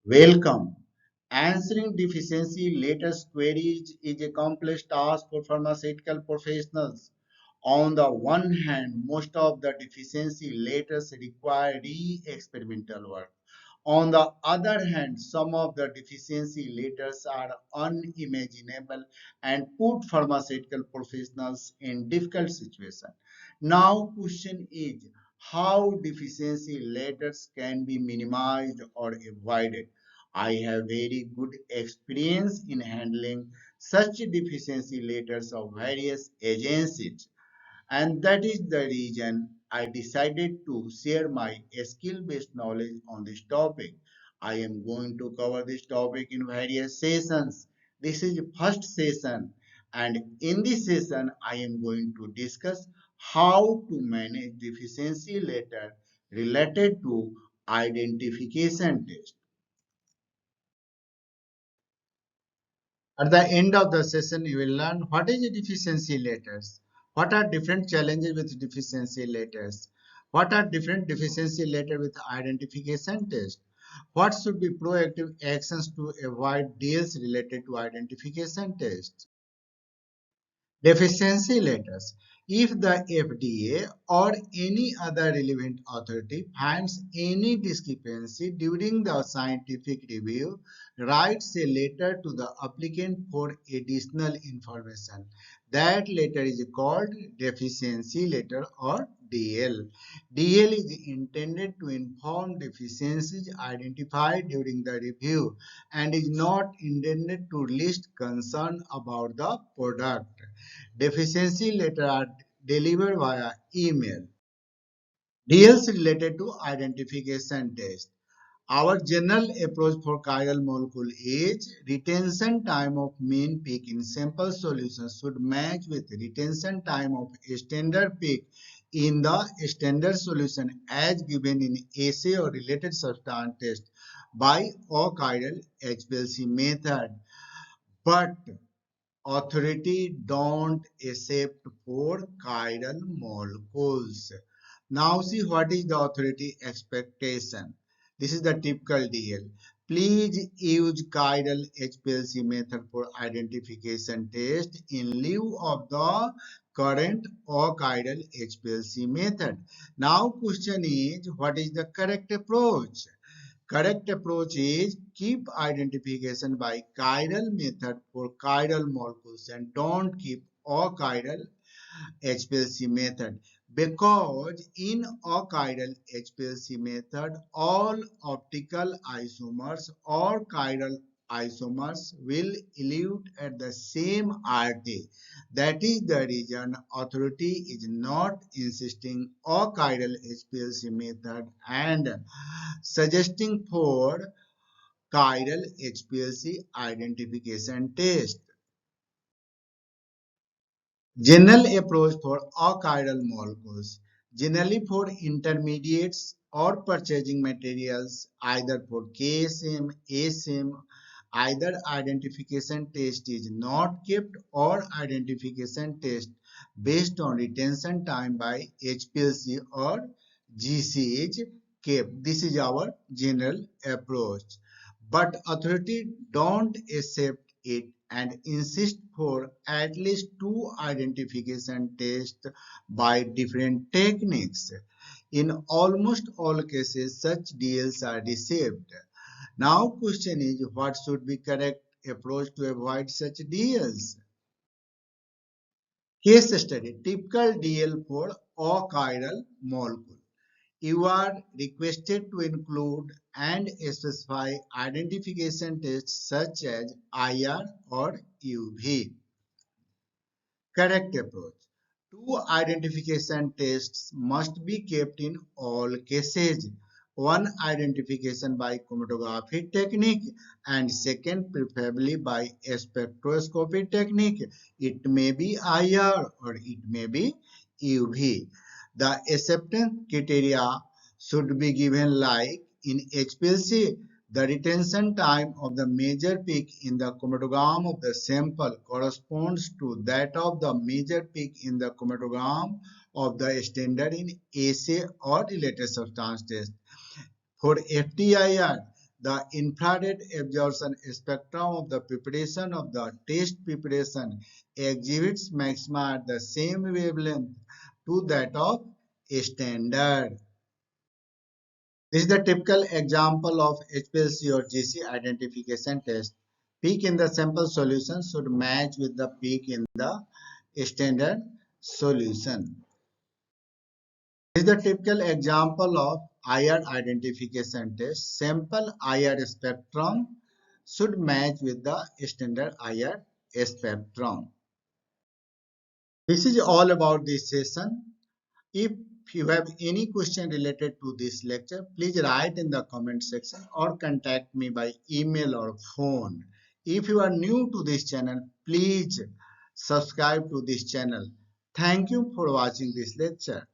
Welcome. Answering deficiency letters queries is a complex task for pharmaceutical professionals. On the one hand, most of the deficiency letters require experimental work. On the other hand, some of the deficiency letters are unimaginable and put pharmaceutical professionals in difficult situations. Now, question is how deficiency letters can be minimized or avoided. I have very good experience in handling such deficiency letters of various agencies, and that is the reason I decided to share my skill-based knowledge on this topic. I am going to cover this topic in various sessions. This is the first session, and in this session I am going to discuss how to manage deficiency letter related to identification test. At the end of the session, you will learn what is a deficiency letters, what are different challenges with deficiency letters, what are different deficiency letter with identification test, what should be proactive actions to avoid deals related to identification test. Deficiency letters. If the FDA or any other relevant authority finds any discrepancy during the scientific review, writes a letter to the applicant for additional information. That letter is called deficiency letter or DL. DL is intended to inform deficiencies identified during the review and is not intended to list concern about the product. Deficiency letters are delivered via email. Deals related to identification test. Our general approach for chiral molecule is retention time of mean peak in sample solution should match with retention time of standard peak in the standard solution as given in assay or related substance test by chiral HPLC method. But authority don't accept for chiral molecules. Now see what is the authority expectation. This is the typical DL. Please use chiral HPLC method for identification test in lieu of the current or chiral HPLC method. Now question is what is the correct approach? Correct approach is keep identification by chiral method for chiral molecules and don't keep achiral HPLC method, because in achiral HPLC method all optical isomers or chiral isomers will elute at the same RT. That is the reason authority is not insisting achiral HPLC method and suggesting for chiral HPLC identification test. General approach for achiral molecules. Generally for intermediates or purchasing materials, either for KSM, ASM, either identification test is not kept or identification test based on retention time by HPLC or GC is kept. This is our general approach. But authority don't accept it and insist for at least two identification tests by different techniques. In almost all cases, such deals are received. Now question is what should be correct approach to avoid such deals? Case study, typical deal for achiral molecule. You are requested to include and specify identification tests such as IR or UV. Correct approach. Two identification tests must be kept in all cases. One identification by chromatography technique and second preferably by spectroscopy technique. It may be IR or it may be UV. The acceptance criteria should be given like in HPLC. The retention time of the major peak in the chromatogram of the sample corresponds to that of the major peak in the chromatogram of the standard in assay or related substance test. For FTIR, The infrared absorption spectrum of the preparation of the test preparation exhibits maxima at the same wavelength to that of standard. This is the typical example of HPLC or GC identification test. Peak in the sample solution should match with the peak in the standard solution. This is the typical example of IR identification test. Sample IR spectrum should match with the standard IR spectrum. This is all about this session. If you have any question related to this lecture, please write in the comment section or contact me by email or phone. If you are new to this channel, please subscribe to this channel. Thank you for watching this lecture.